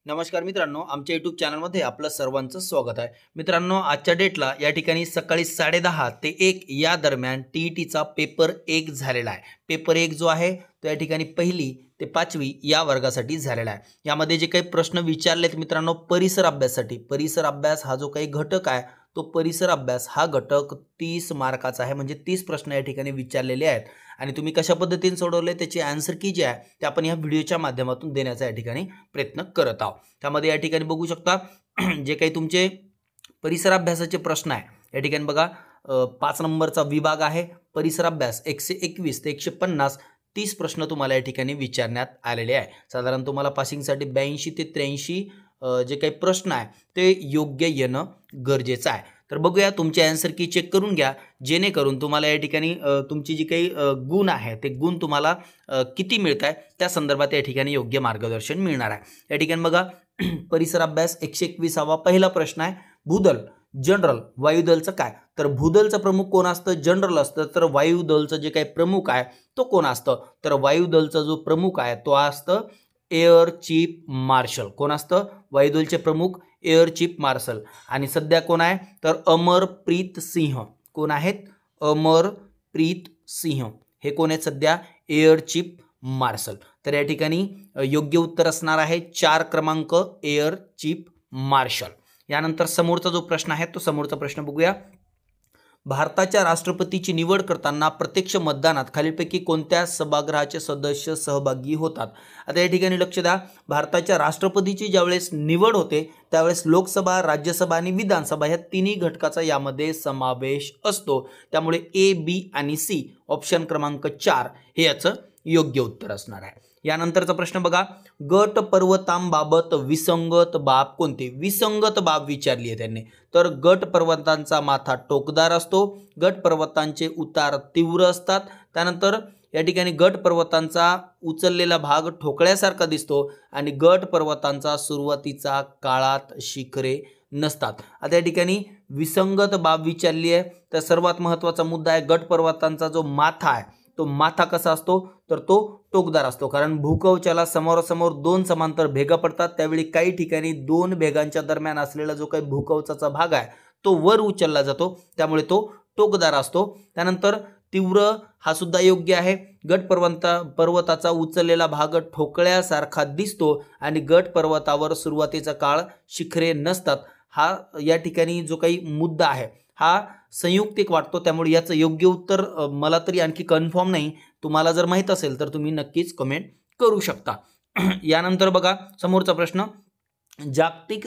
नमस्कार मित्रांनो, आमच्या यूट्यूब चॅनलमध्ये आपलं सर्वांचं स्वागत आहे. मित्रांनो, आजच्या डेटला या ठिकाणी सकाळी 10:30 ते 1 या दरम्यान टीईटीचा पेपर 1 झालेला आहे. पेपर 1 जो आहे तो या ठिकाणी 1ली ते 5वी या वर्गासाठी झालेला आहे. यामध्ये जे काही प्रश्न विचारलेत मित्रांनो, परिसर अभ्यासासाठी, परिसर अभ्यास हा जो काही घटक आहे तो परिसर अभ्यास हा घटक 30 मार्काचा आहे. म्हणजे 30 प्रश्न या ठिकाणी विचारलेले आहेत आणि तुम्ही कशा पद्धतीने सोडवले त्याची आन्सर की जी आहे ते आपण या व्हिडिओच्या माध्यमातून देण्याचा या ठिकाणी प्रयत्न करत आहोत. त्यामध्ये या ठिकाणी बघू शकता जे काही तुमचे परिसर अभ्यासाचे प्रश्न आहे या ठिकाणी बघा 5 नंबरचा विभाग आहे परिसर अभ्यास 121 ते 150 30 प्रश्न तुम्हाला या ठिकाणी विचारण्यात आलेले आहे. साधारण तुम्हाला पासिंगसाठी 82 ते 83 जे काही प्रश्न आहे ते योग्य येणं गरजेचं आहे. तर बघूया तुमचे आन्सर की चेक करून घ्या, जेणेकरून तुम्हाला या ठिकाणी तुमची जी काही गुण आहे ते गुण तुम्हाला किती मिळत आहे त्या संदर्भात या ठिकाणी योग्य मार्गदर्शन मिळणार आहे. या ठिकाणी बघा परिसर अभ्यास 121वा पहिला प्रश्न आहे, भूदल जनरल वायुदलचं काय? तर भूदलचं प्रमुख कोण असतं? जनरल असतं. तर वायुदलचं जे काही प्रमुख आहे तो कोण असतं? तर वायुदलचा जो प्रमुख आहे तो असतं एअर चीफ मार्शल. कोण असतं? वायुदलचे प्रमुख एअर चीफ मार्शल. आणि सध्या कोण आहे? तर अमरप्रीत सिंह. कोण आहेत? अमरप्रीत सिंह हे कोण आहेत सध्या? Air chief marshal. तर या ठिकाणी योग्य उत्तर असणार आहे 4 क्रमांक एअर चीफ मार्शल. यानंतर समोरचा जो प्रश्न आहे तो समोरचा प्रश्न बघूया. भारताच्या राष्ट्रपतीची निवड करताना प्रत्यक्ष मतदानात खालीलपैकी कोणत्या सभागृहाचे सदस्य सहभागी होतात? आता या ठिकाणी लक्ष द्या, भारताच्या राष्ट्रपतीची ज्यावेळेस निवड होते त्यावेळेस लोकसभा, राज्यसभा आणि विधानसभा या तिन्ही घटकाचा यामध्ये समावेश असतो. त्यामुळे ए, बी आणि सी ऑप्शन क्रमांक 4 हे याचं योग्य उत्तर असणार आहे. यानंतरचा प्रश्न बघा, गट पर्वतांबाबत विसंगत बाब कोणते? विसंगत बाब विचारली आहे त्यांनी. तर गट पर्वतांचा माथा टोकदार असतो, गट पर्वतांचे उतार तीव्र असतात, त्यानंतर या ठिकाणी गट पर्वतांचा उचललेला भाग ठोकळ्यासारखा दिसतो आणि गट पर्वतांचा सुरुवातीचा काळात शिखरे नसतात. आता या ठिकाणी विसंगत बाब विचारली आहे. तर सर्वात महत्त्वाचा मुद्दा आहे गट पर्वतांचा जो माथा आहे तो माथा कसा असतो? तर तो टोकदार असतो. कारण भूकवचाला समोरासमोर 2 समांतर भेगा पडतात, त्यावेळी काही ठिकाणी 2 भेगांच्या दरम्यान असलेला जो काही भूकवचाचा भाग आहे तो वर उचलला जातो, त्यामुळे तो टोकदार असतो. त्यानंतर तीव्र हा सुद्धा योग्य आहे. गट पर्वताचा उचललेला भाग ठोकळ्यासारखा दिसतो आणि गट पर्वतावर सुरुवातीचा काळ शिखरे नसतात. हा या ठिकाणी जो काही मुद्दा आहे हा संयुक्तिक वाटतो, त्यामुळे याचं योग्य उत्तर मला तरी आणखी कन्फर्म नाही. तुम्हाला जर माहीत असेल तर तुम्ही नक्कीच कमेंट करू शकता. यानंतर बघा समोरचा प्रश्न, जागतिक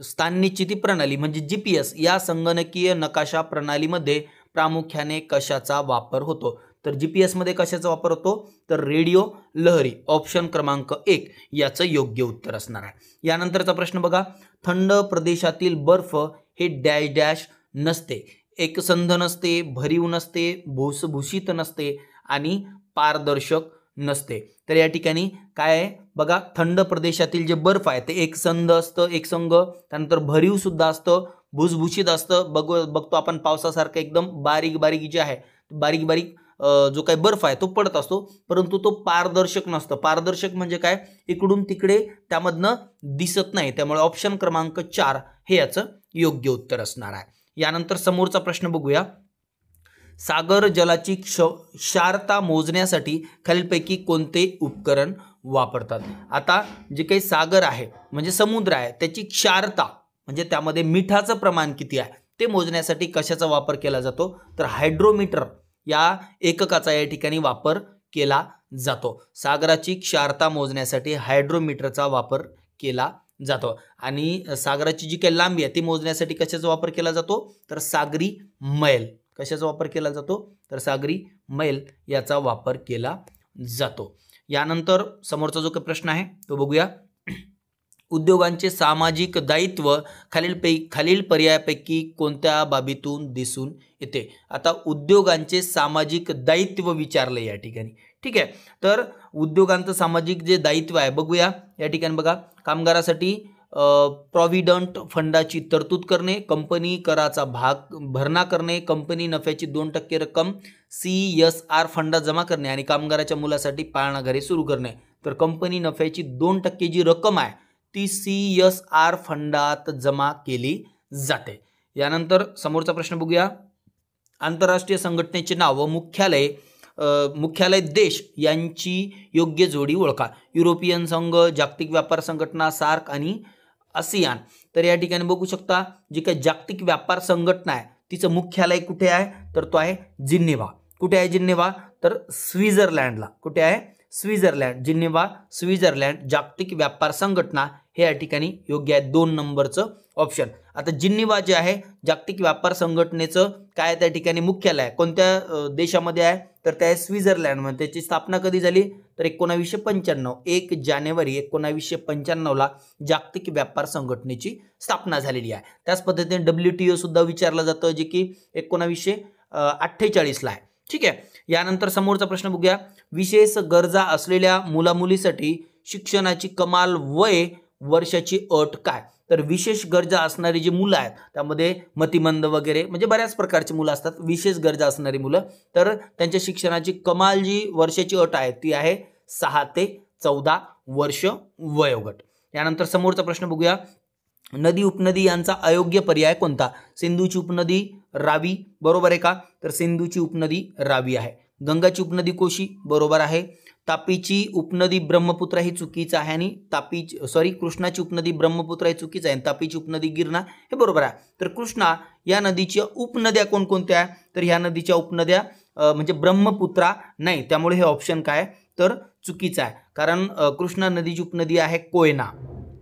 स्थाननिश्चिती प्रणाली म्हणजे GPS या संगणकीय नकाशा प्रणालीमध्ये प्रामुख्याने कशाचा वापर होतो? तर GPS मध्ये कशाचा वापर होतो? तर रेडिओ लहरी ऑप्शन क्रमांक 1 याचं योग्य उत्तर असणार आहे. यानंतरचा प्रश्न बघा, थंड प्रदेशातील बर्फ हे डॅश डॅश नसते, एकसंध नसते, भरीव नसते, भुसभुशीत नसते आणि पारदर्शक नसते. तर या ठिकाणी काय आहे बघा, थंड प्रदेशातील जे बर्फ आहे ते एकसंध असतं, एकसंग, त्यानंतर भरीव सुद्धा असतं, भुसभुशीत असतं. बघतो आपण पावसासारखं एकदम बारीक बारीक जे आहे बारीक बारीक जो काही बर्फ आहे तो पडत असतो, परंतु तो पारदर्शक नसतं. पारदर्शक म्हणजे काय? इकडून तिकडे त्यामधनं दिसत नाही. त्यामुळे ऑप्शन क्रमांक 4 हे याचं योग्य उत्तर असणार आहे. यानंतर समोरचा प्रश्न बघूया, सागर जलाची क्षारता मोजण्यासाठी खालीलपैकी कोणते उपकरण वापरतात? आता जे काही सागर आहे म्हणजे समुद्र आहे त्याची क्षारता म्हणजे त्यामध्ये मिठाचं प्रमाण किती आहे ते मोजण्यासाठी कशाचा वापर केला जातो? तर हायड्रोमीटर या एककाचा या ठिकाणी वापर केला जातो. सागराची क्षारता मोजण्यासाठी हायड्रोमीटरचा वापर केला जातो. आणि सागराची जी काही लांबी आहे ती मोजण्यासाठी कशाचा वापर केला जातो? तर सागरी मैल. कशाचा वापर केला जातो? तर सागरी मैल याचा वापर केला जातो. यानंतर समोरचा जो काही प्रश्न आहे तो बघूया, उद्योगांचे सामाजिक दायित्व खालील पर्यायापैकी कोणत्या बाबीतून दिसून येते? आता उद्योगांचे सामाजिक दायित्व विचारले या ठिकाणी. ठीक आहे, तर उद्योगांचं सामाजिक जे दायित्व आहे बघूया. या ठिकाणी बघा, कामगारासाठी प्रॉव्हिडंट फंडाची तरतूद करणे, कंपनी कराचा भाग भरणा करणे, कंपनी नफ्याची 2% रक्कम CSR फंडात जमा करणे आणि कामगाराच्या मुलासाठी पाळणा घरे सुरू करणे. तर कंपनी नफ्याची 2% जी रक्कम आहे ती CSR फंडात जमा केली जाते. यानंतर समोरचा प्रश्न बघूया. आंतरराष्ट्रीय संघटनेचे नाव व मुख्यालय देश यांची योग्य जोडी ओळखा. युरोपियन संघ, जागतिक व्यापार संघटना, सार्क आणि आसियान. तर या ठिकाणी बघू शकता जी काही जागतिक व्यापार संघटना आहे तिचं मुख्यालय कुठे आहे तर तो आहे जिनिव्हा. कुठे आहे जिनिव्हा तर स्वित्झर्लंडला. कुठे आहे स्वित्झर्लंड. जिनिव्हा स्वित्झर्लंड जागतिक व्यापार संघटना हे या ठिकाणी योग्य आहे 2 नंबरचं ऑप्शन. आता जिनिव्हा जे आहे जागतिक व्यापार संघटनेचं काय त्या ठिकाणी मुख्यालय कोणत्या देशामध्ये आहे तर त्या स्वित्झर्लंडमध्ये. त्याची स्थापना कधी झाली तर 1995 1 जानेवारी 1995ला जागतिक व्यापार संघटनेची स्थापना झालेली आहे. त्याच पद्धतीने WTO सुद्धा विचारलं जातं जे की 1948ला आहे. ठीक आहे. यानंतर समोरचा प्रश्न बघूया. विशेष गरजा असलेल्या मुलामुलीसाठी शिक्षणाची कमाल वय वर्षाची अट काय. तर विशेष गरजा असणारी जी मुलं आहेत त्यामध्ये मतिमंद वगैरे म्हणजे बऱ्याच प्रकारची मुलं असतात. विशेष गरजा असणारी मुलं तर त्यांच्या शिक्षणाची कमाल जी वर्षाची अट आहे ती आहे 6 ते 14 वर्ष वयोगट. यानंतर समोरचा प्रश्न बघूया. नदी उपनदी यांचा अयोग्य पर्याय कोणता. सिंधूची उपनदी रावी बरोबर आहे का तर सिंधूची उपनदी रावी आहे. गंगाची उपनदी कोशी बरोबर आहे. तापीची उपनदी ब्रह्मपुत्रा ही चुकीचं आहे आणि कृष्णाची उपनदी ब्रह्मपुत्रा ही चुकीचं आहे आणि तापीची उपनदी गिरणा हे बरोबर आहे. तर कृष्णा या नदीच्या उपनद्या कोणकोणत्या आहे तर ह्या नदीच्या उपनद्या म्हणजे ब्रह्मपुत्रा नाही, त्यामुळे हे ऑप्शन काय तर चुकीचं आहे. कारण कृष्णा नदीची उपनदी आहे कोयना.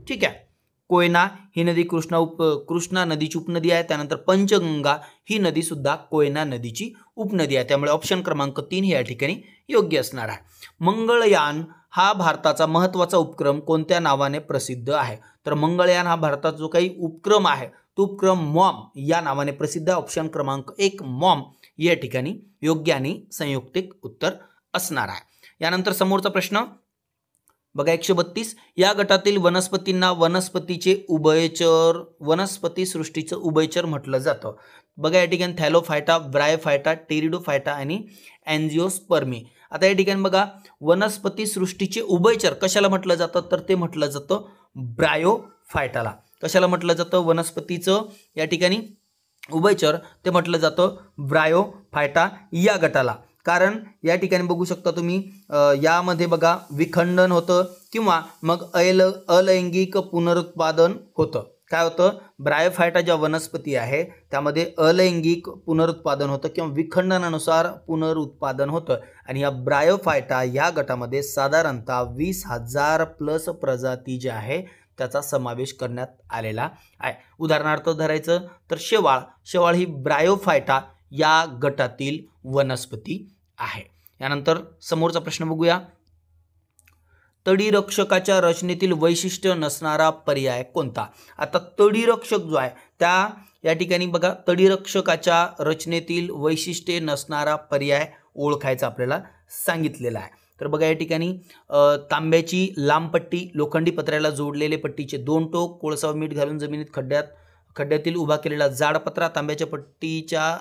ठीक आहे. कोयना ही नदी कृष्णा नदीची उपनदी आहे. त्यानंतर पंचगंगा ही नदी सुद्धा कोयना नदीची उपनदी आहे. त्यामुळे ऑप्शन क्रमांक 3 हे या ठिकाणी योग्य असणार आहे. मंगळयान हा भारताचा महत्त्वाचा उपक्रम कोणत्या नावाने प्रसिद्ध आहे. तर मंगळयान हा भारताचा जो काही उपक्रम आहे तो उपक्रम मॉम या नावाने प्रसिद्ध आहे. ऑप्शन क्रमांक 1 मॉम या ठिकाणी योग्य आणि संयुक्तिक उत्तर असणार आहे. यानंतर समोरचा प्रश्न बघा 132. या गटातील वनस्पतींना वनस्पती सृष्टीचं उभयचर म्हटलं जातं. बघा या ठिकाणी थॅलोफायटा, ब्रायोफायटा, टेरिडोफायटा आणि अँजिओस्पर्मी. आता या ठिकाणी बघा वनस्पती सृष्टीचे उभयचर कशाला म्हटलं जातं तर ते म्हटलं जातं ब्रायोफायटाला. कशाला म्हटलं जातं वनस्पतीचं या ठिकाणी उभयचर ते म्हटलं जातं ब्रायोफायटा या गटाला. कारण या ठिकाणी बघू शकता तुम्ही यामध्ये बघा विखंडन होतं किंवा मग अलैंगिक पुनरुत्पादन होतं. काय होतं ब्रायोफायटा ज्या वनस्पती आहे त्यामध्ये अलैंगिक पुनरुत्पादन होतं किंवा विखंडनानुसार पुनरुत्पादन होतं. आणि या ब्रायोफायटा या गटामध्ये साधारणतः 20,000 प्लस प्रजाती ज्या आहे त्याचा समावेश करण्यात आलेला आहे. उदाहरणार्थ धरायचं तर शेवाळ ही ब्रायोफायटा या गटातील वनस्पती आहे. यानंतर समोरचा प्रश्न बघूया. तडीरक्षकाच्या रचनेतील वैशिष्ट्य नसणारा पर्याय कोणता. आता तडीरक्षक जो आहे त्या या ठिकाणी बघा तडीरक्षकाच्या रचनेतील वैशिष्ट्ये नसणारा पर्याय ओळखायचा आपल्याला सांगितलेला आहे. तर बघा या ठिकाणी तांब्याची लांब पट्टी, लोखंडी पत्र्याला जोडलेले पट्टीचे 2 टोक, कोळसा व मीठ घालून जमिनीत खड्ड्यातील उभा केलेला जाड पत्रा, तांब्याच्या पट्टीच्या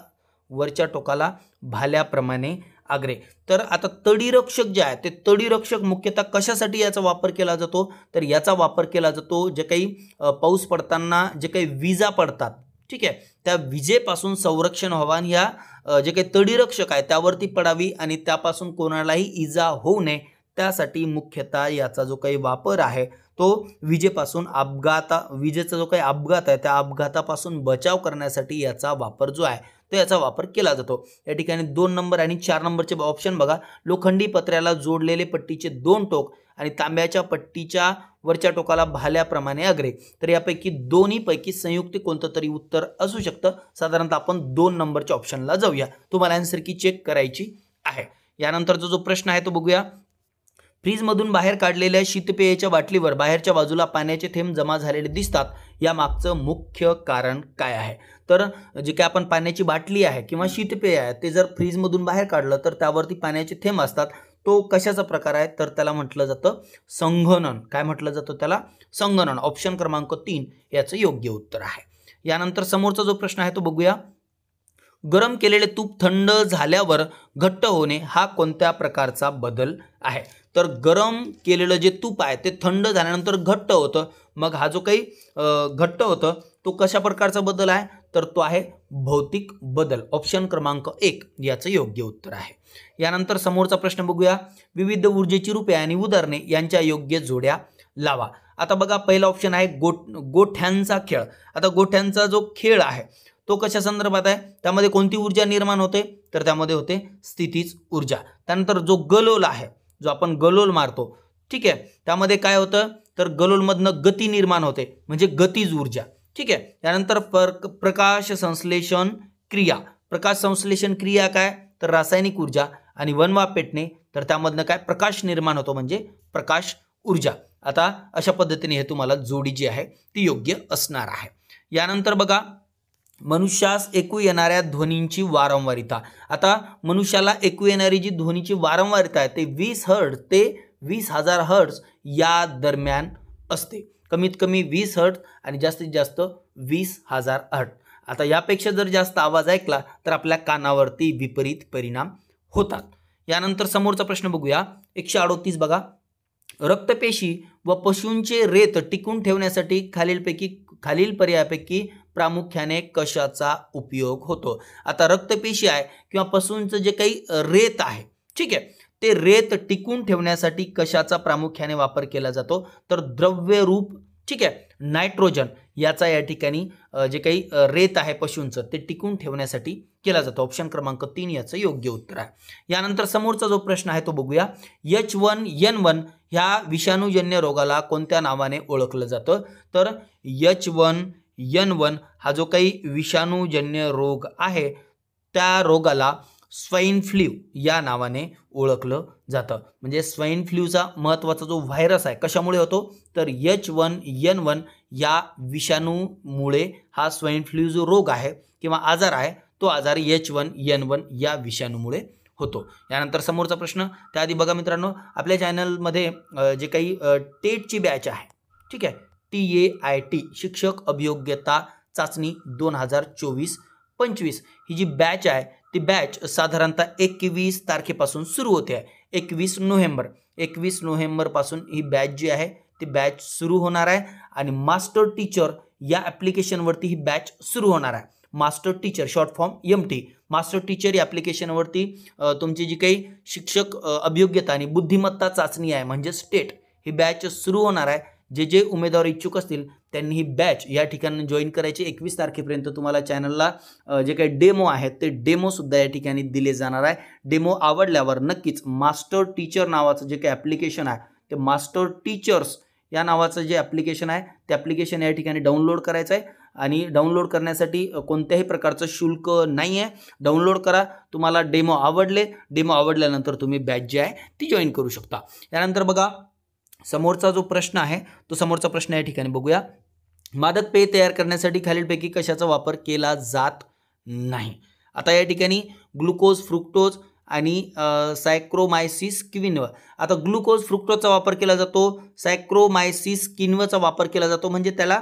वरच्या टोकाला भाल्याप्रमाणे आग्रे. तर आता तडीरक्षक जे आहे ते तडीरक्षक मुख्यतः कशासाठी याचा वापर केला जातो तर याचा वापर केला जातो जे काही पाऊस पडताना जे काही विजा पडतात ठीक आहे त्या विजेपासून संरक्षण व्हावं आणि ह्या जे काही तडीरक्षक आहे त्यावरती पडावी आणि त्यापासून कोणालाही इजा होऊ नये त्यासाठी मुख्यतः याचा जो काही वापर आहे तो विजेपासून विजेचा जो काही अपघात आहे त्या अपघातापासून बचाव करण्यासाठी याचा वापर जो आहे तो याचा वापर केला जातो. या ठिकाणी 2 नंबर आणि 4 नंबरचे ऑप्शन बघा. लोखंडी पत्र्याला जोडलेले पट्टीचे 2 टोक आणि तांब्याच्या पट्टीच्या वरच्या टोकाला भाल्याप्रमाणे आग्रे. तर यापैकी दोन्हीपैकी संयुक्त कोणतं तरी उत्तर असू शकतं. साधारणतः आपण 2 नंबरच्या ऑप्शनला जाऊया. तुम्हाला आन्सर की चेक करायची आहे. यानंतरचा जो प्रश्न आहे तो बघूया. फ्रीजमधून बाहेर काढलेल्या शीतपेयाच्या बाटलीवर बाहेरच्या बाजूला पाण्याचे थेंब जमा झालेले दिसतात. या मागचं मुख्य कारण काय आहे. तर जे काय आपण पाण्याची बाटली आहे किंवा शीतपेय आहे ते जर फ्रीजमधून बाहेर काढलं तर त्यावरती पाण्याचे थेंब असतात. तो कशाचा प्रकार आहे तर त्याला म्हटलं जातं संघनन. काय म्हटलं जातं त्याला संघनन. ऑप्शन क्रमांक 3 याचं योग्य उत्तर आहे. यानंतर समोरचा जो प्रश्न आहे तो बघूया. गरम केलेले तूप थंड झाल्यावर घट्ट होणे हा कोणत्या प्रकारचा बदल आहे? तर गरम केलेलं जे तूप आहे ते थंड झाल्यानंतर घट्ट होतं. मग हा जो काही घट्ट होतं तो कशा प्रकारचा बदल आहे? तर तो आहे भौतिक बदल. ऑप्शन क्रमांक 1 याचं योग्य उत्तर आहे. यानंतर समोरचा प्रश्न बघूया. विविध ऊर्जेची रूपे आणि उदाहरणे यांच्या योग्य जोड्या लावा. आता बघा पहिला ऑप्शन आहे गोठ्यांचा खेळ. आता गोठ्यांचा जो खेळ आहे तो कशा संदर्भात आहे? त्यामध्ये कोणती ऊर्जा निर्माण होते? तर त्यामध्ये होते स्थितीज ऊर्जा. त्यानंतर जो गलोल आहे, जो आपण गलोल मारतो, ठीक आहे, त्यामध्ये काय होतं? तर गलोलमधनं गती निर्माण होते म्हणजे गतीज ऊर्जा. ठीक आहे. त्यानंतर प्रकाश संश्लेषण क्रिया. प्रकाश संश्लेषण क्रिया काय? तर रासायनिक ऊर्जा. आणि वनवा पेटणे तर त्यामधनं काय? प्रकाश निर्माण होतो म्हणजे प्रकाश ऊर्जा. आता अशा पद्धतीने हे तुम्हाला जोडी जी आहे ती योग्य असणार आहे. यानंतर बघा मनुष्यास ऐकू येणाऱ्या ध्वनींची वारंवारिता. आता मनुष्याला ऐकू येणारी जी ध्वनीची वारंवारिता आहे ते 20 हर्ट्ज ते 20,000 हर्ट्ज या दरम्यान असते. कमीत कमी 20 हर्ट्ज आणि जास्तीत जास्त 20,000 हर्ट्ज. आता यापेक्षा जर जास्त आवाज ऐकला तर आपल्या कानावरती विपरीत परिणाम होतात. यानंतर समोरचा प्रश्न बघूया. 138 बघा. रक्तपेशी व पशूंचे रेत टिकून ठेवण्यासाठी खालील पर्यायापैकी प्रामुख्याने कशाचा उपयोग होतो? आता रक्तपेशी आहे किंवा पशूंचं जे काही रेत आहे, ठीक आहे, ते रेत टिकून ठेवण्यासाठी कशाचा प्रामुख्याने वापर केला जातो? तर द्रव्यरूप, ठीक आहे, नायट्रोजन याचा या ठिकाणी जे काही रेत आहे पशूंचं ते टिकून ठेवण्यासाठी केला जातो. ऑप्शन क्रमांक 3 याचं योग्य उत्तर आहे. यानंतर समोरचा जो प्रश्न आहे तो बघूया. H1N1 ह्या विषाणूजन्य रोगाला कोणत्या नावाने ओळखलं जातं? तर H1N1 हा जो काही विषाणूजन्य रोग आहे त्या रोगाला स्वाईन फ्लू या नावाने ओळखलं जातं. म्हणजे स्वाईन फ्लूचा महत्त्वाचा जो व्हायरस आहे कशामुळे होतो? तर H1N1 या विषाणूमुळे हा स्वाईन फ्लू जो रोग आहे किंवा आजार आहे तो आजार H1N1 या विषाणूमुळे होतो. यानंतर समोरचा प्रश्न. त्याआधी बघा मित्रांनो, आपल्या चॅनलमध्ये जे काही टेटची बॅच आहे, ठीक आहे, TAIT शिक्षक अभियोग्यता चाचणी 2024-25 ही जी बॅच आहे ती बॅच साधारणतः 21 तारखेपासून सुरू होते आहे. 21 नोव्हेंबरपासून ही बॅच जी आहे ती बॅच सुरू होणार आहे. आणि मास्टर टीचर या ॲप्लिकेशनवरती ही बॅच सुरू होणार आहे. Master teacher short form MT. Master teacher या ॲप्लिकेशनवरती तुमची जी काही शिक्षक अभियोग्यता आणि बुद्धिमत्ता चाचणी आहे म्हणजे स्टेट ही बॅच सुरू होणार आहे. जे उमेदवार इच्छुक असतील त्यांनी ही बॅच या ठिकाणी जॉईन करायची. 21 तारखेपर्यंत तुम्हाला चॅनलला जे काही डेमो आहेत ते डेमोसुद्धा या ठिकाणी दिले जाणार आहे. डेमो आवडल्यावर नक्कीच मास्टर टीचर नावाचं जे काही ॲप्लिकेशन आहे ते मास्टर टीचर्स या नावाचं जे ॲप्लिकेशन आहे ते ॲप्लिकेशन या ठिकाणी डाउनलोड करायचं आहे. आणि डाउनलोड करण्यासाठी कोणत्याही प्रकारचं शुल्क नाही आहे. डाउनलोड करा. तुम्हाला डेमो आवडल्यानंतर तुम्ही बॅच जी आहे ती जॉईन करू शकता. यानंतर बघा समोरचा जो प्रश्न आहे तो समोरचा प्रश्न या ठिकाणी बघूया. मादक पेय तयार करण्यासाठी खालीलपैकी कशाचा वापर केला जात नाही? आता या ठिकाणी ग्लुकोज, फ्रुक्टोज आणि सायक्रोमायसिस किण्व. आता ग्लुकोज, फ्रुक्टोजचा वापर केला जातो. सायक्रोमायसिस किण्वचा वापर केला जातो. म्हणजे त्याला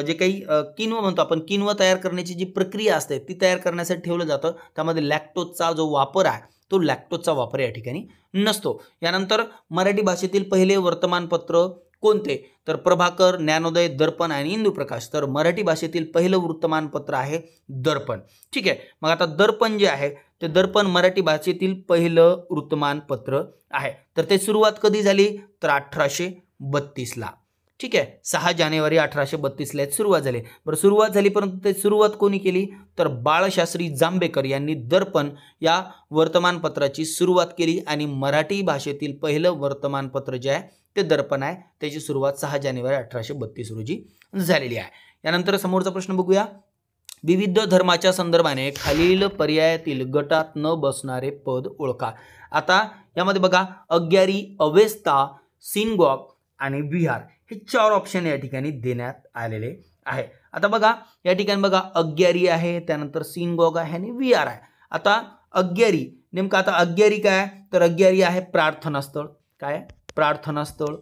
जे काही किण्व म्हणतो आपण, किण्व तयार करण्याची जी प्रक्रिया असते ती तयार करण्यासाठी ठेवलं जातं. त्यामध्ये लॅक्टोजचा जो वापर आहे तो लॅक्टोजचा वापर या ठिकाणी नसतो. यानंतर मराठी भाषेतील पहिले वर्तमानपत्र कोणते? तर प्रभाकर, ज्ञानोदय, दर्पण आणि इंदुप्रकाश. तर मराठी भाषेतील पहिलं वर्तमानपत्र आहे दर्पण. ठीक आहे. मग आता दर्पण जे आहे ते दर्पण मराठी भाषेतील पहिलं वर्तमानपत्र आहे. तर ते सुरुवात कधी झाली? तर 1832ला. ठीक आहे. 6 जानेवारी 1832ला सुरुवात झाली. बरं, सुरुवात झाली परंतु ते सुरुवात कोणी केली? तर बाळशास्त्री जांभेकर यांनी दर्पण या वर्तमानपत्राची सुरुवात केली आणि मराठी भाषेतील पहिलं वर्तमानपत्र जे आहे ते दर्पण आहे. त्याची सुरुवात 6 जानेवारी 1832 रोजी झालेली आहे. यानंतर समोरचा प्रश्न बघूया. विविध धर्माच्या संदर्भाने खालील पर्यायातील गटात न बसणारे पद ओळखा. आता यामध्ये बघा अग्यारी, अवेस्ता, सिनगॉग आणि विहार हे 4 ऑप्शन या ठिकाणी देण्यात आलेले आहे. आता बघा या ठिकाणी बघा अग्यारी आहे, त्यानंतर सिनगॉग आहे आणि विहार आहे. आता अग्यारी, नेमकं आता अग्यारी काय? तर अग्यारी आहे प्रार्थनास्थळ. काय? प्रार्थनास्थळ.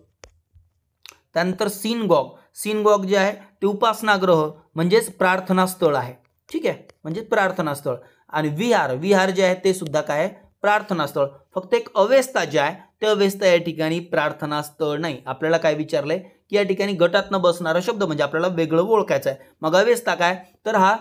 त्यानंतर सिनगॉग जे आहे ते उपासनागृह म्हणजेच प्रार्थनास्थळ आहे. ठीक आहे, म्हणजे प्रार्थनास्थळ. आणि विहार, विहार जे आहे ते सुद्धा काय आहे, प्रार्थनास्थळ. फक्त एक अवेस्ता जे आहे ते अवेस्ता या ठिकाणी प्रार्थनास्थळ नाही. आपल्याला काय विचारलंय की या ठिकाणी गटातनं बसणारा शब्द म्हणजे आपल्याला वेगळं ओळखायचं आहे. मग अवेस्ता काय, तर हा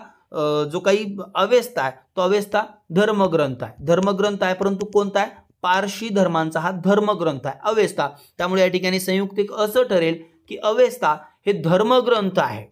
जो काही अवेस्ता आहे तो अवेस्ता धर्मग्रंथ आहे. धर्मग्रंथ आहे, परंतु कोणता आहे, पारशी धर्मांचा हा धर्मग्रंथ आहे अवेस्ता. त्यामुळे या ठिकाणी संयुक्तिक असं ठरेल की अवेस्ता हे धर्मग्रंथ आहे.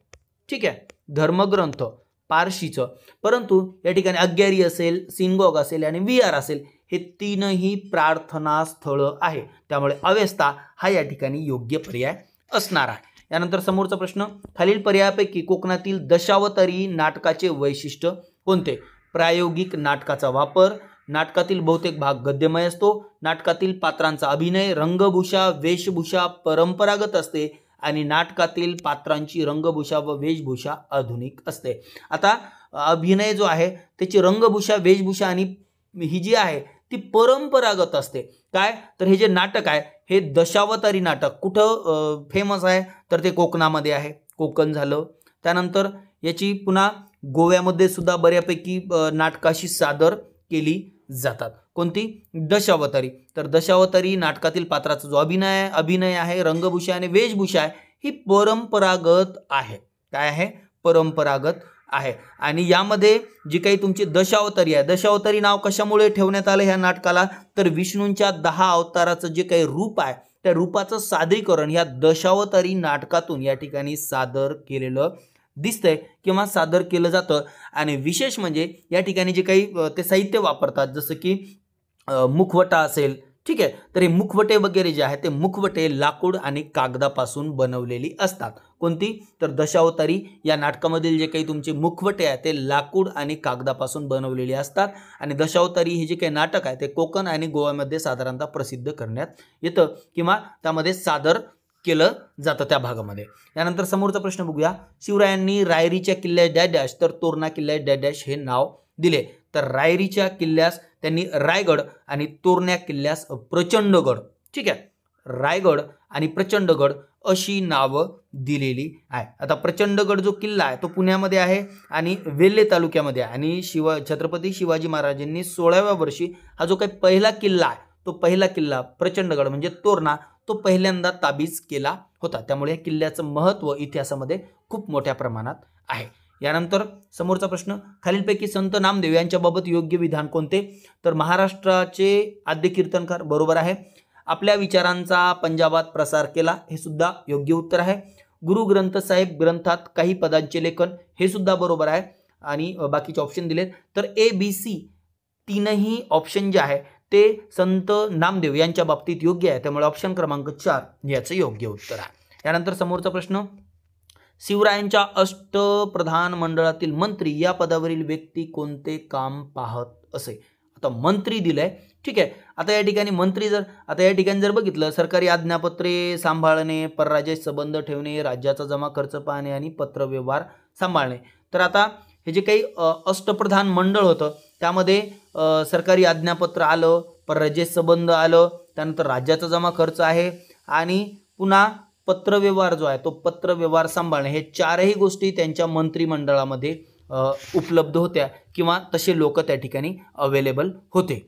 ठीक आहे, धर्मग्रंथ पारशीचं. परंतु या ठिकाणी अग्यारी असेल, सिनगॉग असेल आणि विहार असेल, हे तीनही प्रार्थना स्थळ आहे. त्यामुळे अवेस्ता हा या ठिकाणी योग्य पर्याय असणार आहे. यानंतर समोरचा प्रश्न, खालील पर्यायापैकी कोकणातील दशावतारी नाटकाचे वैशिष्ट्य कोणते? प्रायोगिक नाटकाचा वापर, नाटकातील बहुतेक भाग गद्यमय असतो, नाटकातील पात्रांचा अभिनय, रंगभूषा वेशभूषा परंपरागत असते आणि नाटकातील पात्रांची रंगभूषा व वेशभूषा आधुनिक असते. आता अभिनय जो आहे त्याची रंगभूषा वेशभूषा आणि ही जी आहे ती परंपरागत असते. काय, तर हे जे नाटक आहे हे दशावतारी नाटक कुठं फेमस आहे, तर ते कोकणामध्ये आहे, कोकण झालं. त्यानंतर याची पुन्हा गोव्यामध्ये सुद्धा बऱ्यापैकी नाटकाशी सादर केली जातात. कोणती? दशावतारी. तर दशावतारी नाटकातील पात्राचा जो अभिनय आहे, रंगभूषा आणि वेशभूषा आहे ही परंपरागत आहे. काय आहे? परंपरागत आहे. आणि यामध्ये जी काही तुमची दशावतारी आहे, दशावतारी नाव कशामुळे ठेवण्यात आलं ह्या नाटकाला, तर विष्णूंच्या 10 अवताराचं जे काही रूप आहे त्या रूपाचं सादरीकरण या दशावतारी नाटकातून या ठिकाणी सादर केलेलं दिसतंय किंवा सादर केलं जातं. आणि विशेष म्हणजे या ठिकाणी जे काही ते साहित्य वापरतात, जसं की मुखवटा असेल, ठीक आहे, तर हे मुखवटे वगैरे जे आहे ते मुखवटे लाकूड आणि कागदापासून बनवलेली असतात. कोणती? तर दशावतारी या नाटकामधील जे काही तुमचे मुखवटे आहेत ते लाकूड आणि कागदापासून बनवलेले असतात. आणि दशावतारी हे जे काही नाटक आहे ते कोकण आणि गोव्यामध्ये साधारणतः प्रसिद्ध करण्यात येतं किंवा त्यामध्ये सादर केलं जातं त्या भागामध्ये. यानंतर समोरचा प्रश्न बघूया, शिवरायांनी रायरीच्या किल्ल्यास डॅश डॅश तर तोरणा किल्ल्यास डॅश डॅश हे नाव दिले. तर रायरीच्या किल्ल्यास त्यांनी रायगड आणि तोरणा किल्ल्यास प्रचंडगड, ठीक आहे, रायगड आणि प्रचंडगड अशी नावं दिलेली आहे. आता प्रचंडगड जो किल्ला आहे तो पुण्यामध्ये आहे आणि वेल्हे तालुक्यामध्ये आहे. आणि छत्रपती शिवाजी महाराजांनी 16व्या वर्षी हा जो काही पहिला किल्ला आहे तो पहिला किल्ला प्रचंडगड म्हणजे तोरणा तो पहिल्यांदा ताबीज केला होता. त्यामुळे या किल्ल्याचं महत्त्व इतिहासामध्ये खूप मोठ्या प्रमाणात आहे. यानंतर समोरचा प्रश्न, खालीलपैकी संत नामदेव यांच्याबाबत योग्य विधान कोणते? तर महाराष्ट्राचे आद्य कीर्तनकार, बरोबर आहे. आपल्या विचारांचा पंजाबात प्रसार केला, हे सुद्धा योग्य उत्तर आहे. गुरु ग्रंथ साहेब ग्रंथात काही पदांचे लेखन, हे सुद्धा बरोबर आहे. आणि बाकीचे ऑप्शन दिलेत तर ABC तीनही ऑप्शन जे आहे ते संत नामदेव यांच्या बाबतीत योग्य आहे. त्यामुळे ऑप्शन क्रमांक 4 याचं योग्य उत्तर आहे. यानंतर समोरचा प्रश्न, शिवरायांच्या अष्टप्रधान मंडळातील मंत्री या पदावरील व्यक्ती कोणते काम पाहत असे? आता मंत्री दिलंय, ठीक आहे. आता या ठिकाणी जर बघितलं, सरकारी आज्ञापत्रे सांभाळणे, परराज्याशी संबंध ठेवणे, राज्याचा जमा खर्च पाहणे आणि पत्रव्यवहार सांभाळणे. तर आता हे जे काही अष्टप्रधान मंडळ होतं त्यामध्ये सरकारी आज्ञापत्र आलं, परराज्याशी संबंध आलं, त्यानंतर राज्याचा जमा खर्च आहे आणि पुन्हा पत्रव्यवहार जो आहे तो पत्रव्यवहार सांभाळणे, हे चारही गोष्टी त्यांच्या मंत्रिमंडळामध्ये उपलब्ध होत्या किंवा तसे लोक त्या ठिकाणी अवेलेबल होते.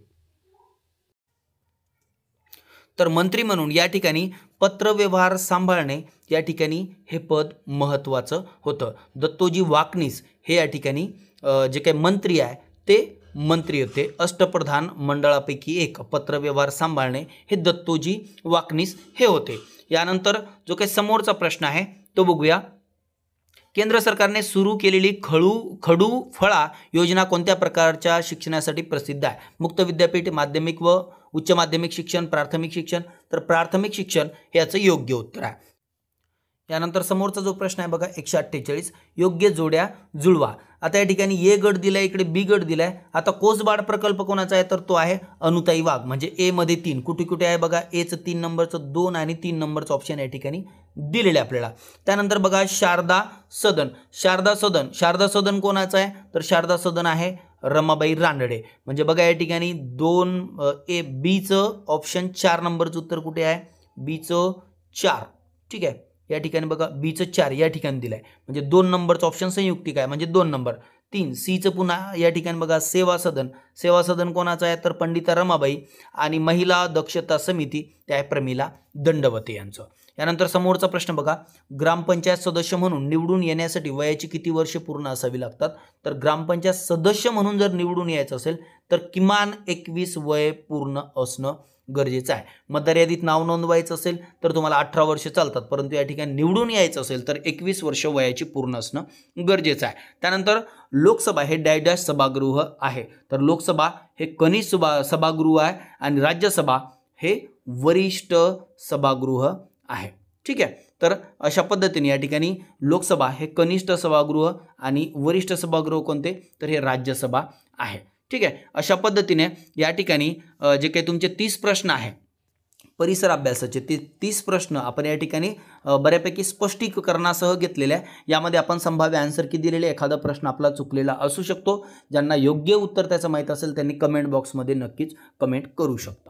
तर मंत्री म्हणून या ठिकाणी पत्रव्यवहार सांभाळणे या ठिकाणी हे पद महत्त्वाचं होतं. दत्तोजी वाकनीस हे या ठिकाणी जे काही मंत्री आहे ते मंत्री होते. अष्टप्रधान मंडळापैकी एक पत्रव्यवहार सांभाळणे हे दत्तोजी वाकनीस हे होते. यानंतर जो काही समोरचा प्रश्न आहे तो बघूया, केंद्र सरकारने सुरू केलेली खडू फळा योजना कोणत्या प्रकारच्या शिक्षणासाठी प्रसिद्ध आहे? मुक्त विद्यापीठ, माध्यमिक व उच्च माध्यमिक शिक्षण, प्राथमिक शिक्षण. तर प्राथमिक शिक्षण हे याचं योग्य उत्तर आहे. यानंतर समोरचा जो प्रश्न आहे बघा 148, योग्य जोड्या जुळवा. आता या ठिकाणी ए गट दिलाय, इकडे बी गट दिलाय. आता कोसबाड प्रकल्प कोणाचा आहे तर तो आहे अनुताई वाघ. म्हणजे ए मध्ये 3 कुठे कुठे आहे बघा, एचं 3 नंबरचं 2 आणि 3 नंबरचं ऑप्शन या ठिकाणी दिलेले आपल्याला. त्यानंतर बघा शारदा सदन कोणाचा आहे तर शारदा सदन आहे रमाबाई रानडे. म्हणजे बघा या ठिकाणी 2 बीचं ऑप्शन 4 नंबरचं उत्तर कुठे आहे, बीचं 4, ठीक आहे. या ठिकाणी बघा बीचं 4 या ठिकाणी दिलंय. म्हणजे 2 नंबरचं ऑप्शन संयुक्तिक आहे म्हणजे 2 नंबर. 3 सीचं पुन्हा या ठिकाणी बघा सेवा सदन. सेवा सदन कोणाचं आहे तर पंडिता रमाबाई आणि महिला दक्षता समिती ते आहे प्रमिला दंडवते यांचं. यानंतर समोरचा प्रश्न बघा, ग्रामपंचायत सदस्य म्हणून निवडून येण्यासाठी वयाची किती वर्ष पूर्ण असावी लागतात. तर ग्रामपंचायत सदस्य म्हणून जर निवडून यायचं असेल तर किमान 21 वय पूर्ण असणं गरजेचं आहे. मतदार नाव नोंदवायचं असेल तर तुम्हाला 18 वर्ष चालतात, परंतु या ठिकाणी निवडून यायचं असेल तर 21 वर्ष वयाची पूर्ण असणं गरजेचं आहे. त्यानंतर लोकसभा हे डॅश सभागृह आहे. तर लोकसभा हे कनिष्ठ सभागृह आहे आणि राज्यसभा हे वरिष्ठ सभागृह आहे. ठीक आहे. तर अशा पद्धतीने या ठिकाणी लोकसभा हे कनिष्ठ सभागृह आणि वरिष्ठ सभागृह कोणते तर हे राज्यसभा आहे. ठीक आहे. अशा पद्धतीने या ठिकाणी जे काही तुमचे 30 प्रश्न आहे परिसर अभ्यासाचे ते 30 प्रश्न आपण या ठिकाणी बऱ्यापैकी स्पष्टीकरणासह घेतलेले आहे. यामध्ये आपण संभाव्य आन्सर की दिलेले, एखादा प्रश्न आपला चुकलेला असू शकतो. ज्यांना योग्य उत्तर त्याचं माहीत असेल त्यांनी कमेंट बॉक्समध्ये नक्कीच कमेंट करू शकता.